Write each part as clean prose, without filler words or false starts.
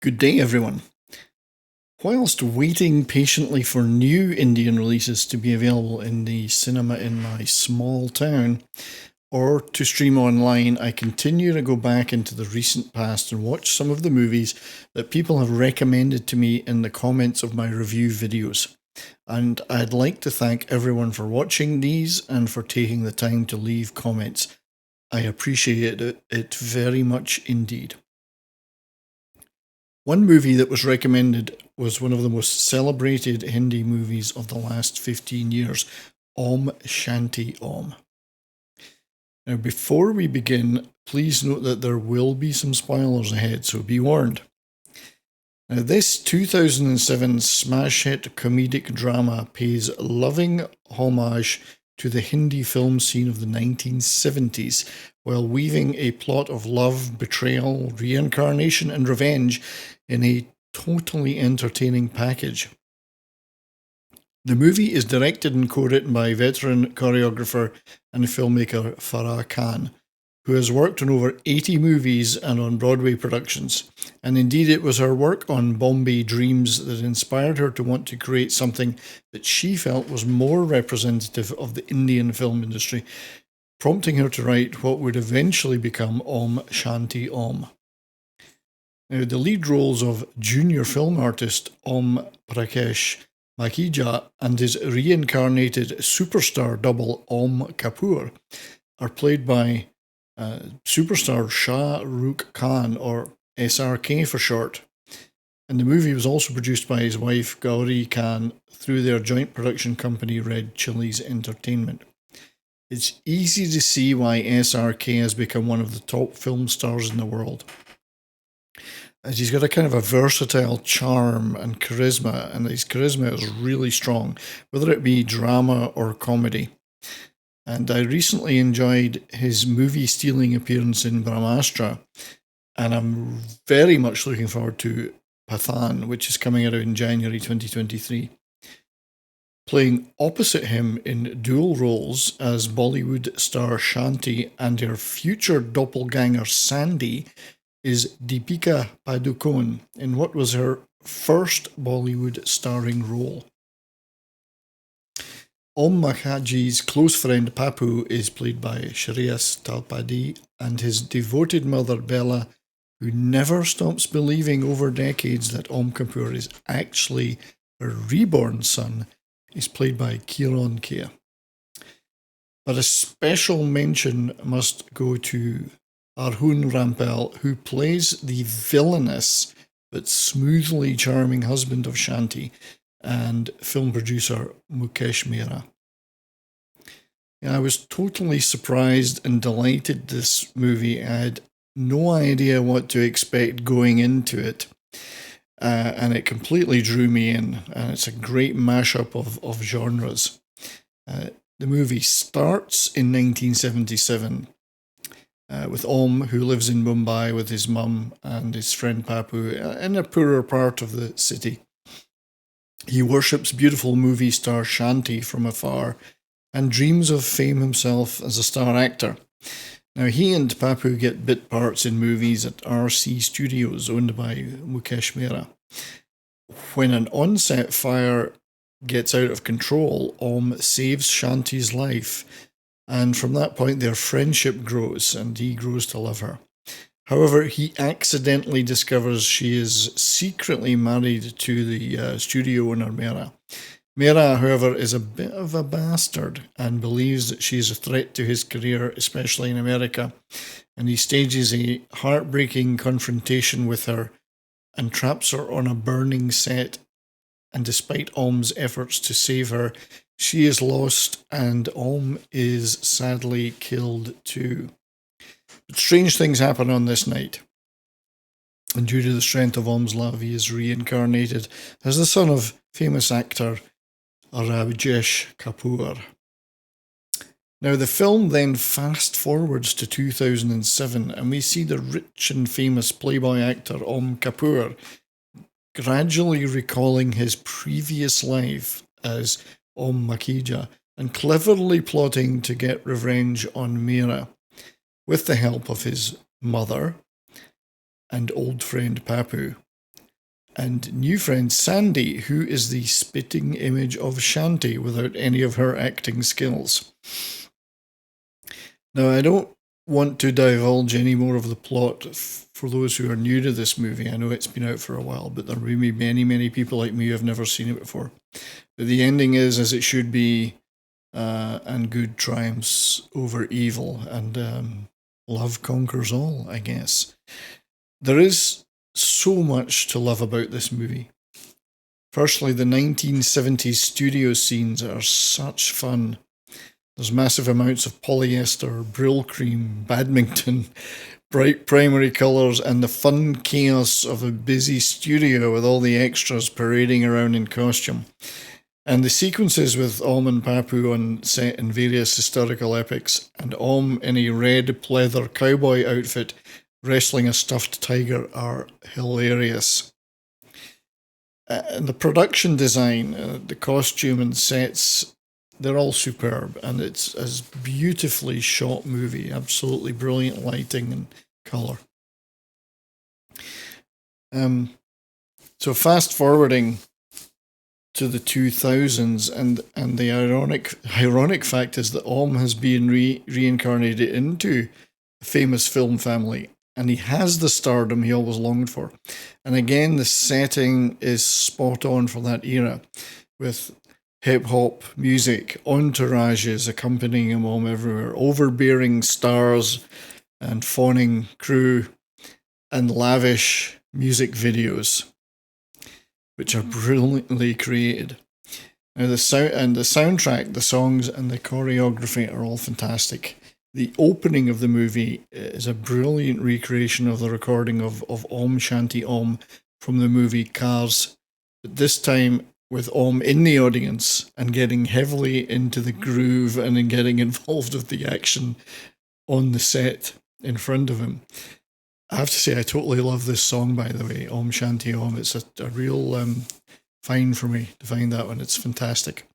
Good day, everyone. Whilst waiting patiently for new Indian releases to be available in the cinema in my small town or to stream online, I continue to go back into the recent past and watch some of the movies that people have recommended to me in the comments of my review videos. And I'd like to thank everyone for watching these and for taking the time to leave comments. I appreciate it very much indeed. One movie that was recommended was one of the most celebrated Hindi movies of the last 15 years, Om Shanti Om. Now, before we begin, please note that there will be some spoilers ahead, so be warned. Now, this 2007 smash hit comedic drama pays loving homage to the Hindi film scene of the 1970s, while weaving a plot of love, betrayal, reincarnation, and revenge in a totally entertaining package. The movie is directed and co-written by veteran choreographer and filmmaker Farah Khan, who has worked on over 80 movies and on Broadway productions. And indeed, it was her work on Bombay Dreams that inspired her to want to create something that she felt was more representative of the Indian film industry, prompting her to write what would eventually become Om Shanti Om. Now, the lead roles of junior film artist Om Prakash Makhija and his reincarnated superstar double Om Kapoor are played by superstar Shah Rukh Khan, or SRK for short. And the movie was also produced by his wife Gauri Khan through their joint production company Red Chillies Entertainment. It's easy to see why SRK has become one of the top film stars in the world, as he's got a kind of a versatile charm and charisma, and his charisma is really strong, whether it be drama or comedy. And I recently enjoyed his movie-stealing appearance in Brahmastra, and I'm very much looking forward to Pathan, which is coming out in January 2023. Playing opposite him in dual roles as Bollywood star Shanti and her future doppelganger Sandy is Deepika Padukone in what was her first Bollywood starring role. Om Makhaji's close friend Papu is played by Shreyas Talpady, and his devoted mother Bella, who never stops believing over decades that Om Kapoor is actually her reborn son, is played by Kiran Kher. But a special mention must go to Arjun Rampal, who plays the villainous but smoothly charming husband of Shanti, and film producer Mukesh Mehra. I was totally surprised and delighted this movie. I had no idea what to expect going into it, and it completely drew me in, and it's a great mashup of genres. The movie starts in 1977 with Om, who lives in Mumbai with his mum and his friend Papu in a poorer part of the city. He worships beautiful movie star Shanti from afar and dreams of fame himself as a star actor. Now, he and Papu get bit parts in movies at RC Studios, owned by Mukesh Mehra. When an on-set fire gets out of control, Om saves Shanti's life, and from that point their friendship grows and he grows to love her. However, he accidentally discovers she is secretly married to the studio owner Mehra. Mehra, however, is a bit of a bastard and believes that she is a threat to his career, especially in America, and he stages a heartbreaking confrontation with her and traps her on a burning set. And despite Om's efforts to save her, she is lost and Om is sadly killed too. But strange things happen on this night, and due to the strength of Om's love, he is reincarnated as the son of famous actor Rajesh Kapoor. Now, the film then fast forwards to 2007, and we see the rich and famous playboy actor Om Kapoor gradually recalling his previous life as Om Makhija and cleverly plotting to get revenge on Mehra with the help of his mother and old friend Papu. and new friend Sandy, who is the spitting image of Shanti without any of her acting skills. Now, I don't want to divulge any more of the plot for those who are new to this movie. I know it's been out for a while, but there may be many, many people like me who have never seen it before. But the ending is as it should be, and good triumphs over evil, and love conquers all, I guess. There is so much to love about this movie. Firstly, the 1970s studio scenes are such fun. There's massive amounts of polyester, Brill cream, badminton, bright primary colours, and the fun chaos of a busy studio with all the extras parading around in costume. And the sequences with Om and Papu on set in various historical epics, and Om in a red pleather cowboy outfit wrestling a stuffed tiger, are hilarious. And the production design, the costume and sets, they're all superb, and it's a beautifully shot movie. Absolutely brilliant lighting and colour. So fast forwarding to the 2000s, and the ironic fact is that Om has been reincarnated into a famous film family, and he has the stardom he always longed for. And again, the setting is spot on for that era, with hip-hop music, entourages accompanying him Om everywhere, overbearing stars and fawning crew, and lavish music videos, which are brilliantly created. Now the soundtrack, the songs, and the choreography are all fantastic. The opening of the movie is a brilliant recreation of the recording of Om Shanti Om from the movie Cars, but this time with Om in the audience and getting heavily into the groove and in getting involved with the action on the set in front of him. I have to say, I totally love this song, by the way, Om Shanti Om. It's a real find for me to find that one. It's fantastic.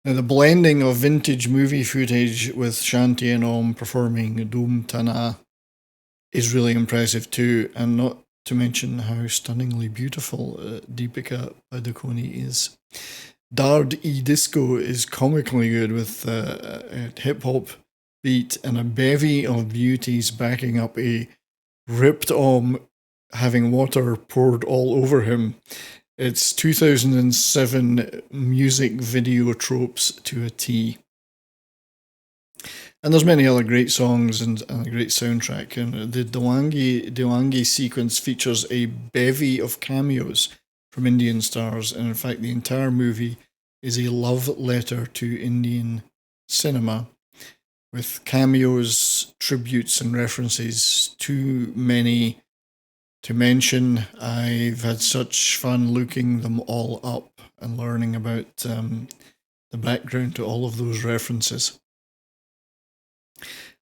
Now, the blending of vintage movie footage with Shanti and Om performing Doom Tana is really impressive too, and not to mention how stunningly beautiful Deepika Padukone is. Dard-e-disco is comically good with a hip-hop beat and a bevy of beauties backing up a ripped Om having water poured all over him. It's 2007 music video tropes to a T. And there's many other great songs and a great soundtrack. And the Dewangi sequence features a bevy of cameos from Indian stars. And in fact, the entire movie is a love letter to Indian cinema, with cameos, tributes, and references. Too many to mention. I've had such fun looking them all up and learning about the background to all of those references.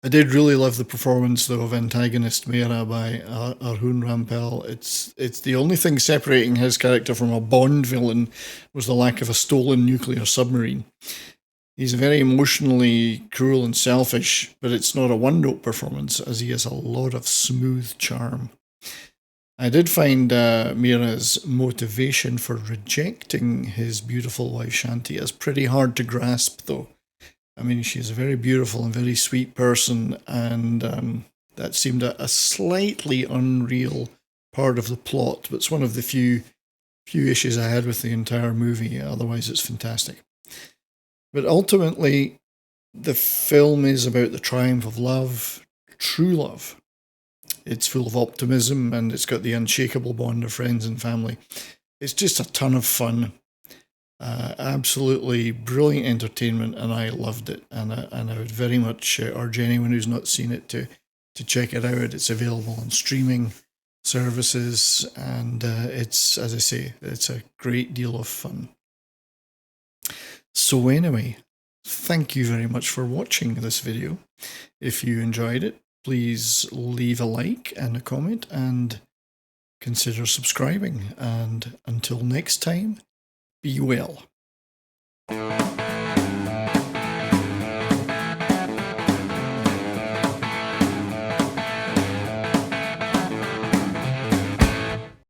I did really love the performance, though, of antagonist Mera by Arjun Rampal. It's the only thing separating his character from a Bond villain was the lack of a stolen nuclear submarine. He's very emotionally cruel and selfish, but it's not a one-note performance, as he has a lot of smooth charm. I did find Mira's motivation for rejecting his beautiful wife Shanti as pretty hard to grasp, though. I mean, she's a very beautiful and very sweet person, and that seemed a slightly unreal part of the plot, but it's one of the few issues I had with the entire movie. Otherwise, it's fantastic. But ultimately, the film is about the triumph of love, true love. It's full of optimism, and it's got the unshakable bond of friends and family. It's just a ton of fun. Absolutely brilliant entertainment, and I loved it. And I would very much urge anyone who's not seen it to check it out. It's available on streaming services, and it's, as I say, it's a great deal of fun. So anyway, thank you very much for watching this video. If you enjoyed it, please leave a like and a comment and consider subscribing. And until next time, be well.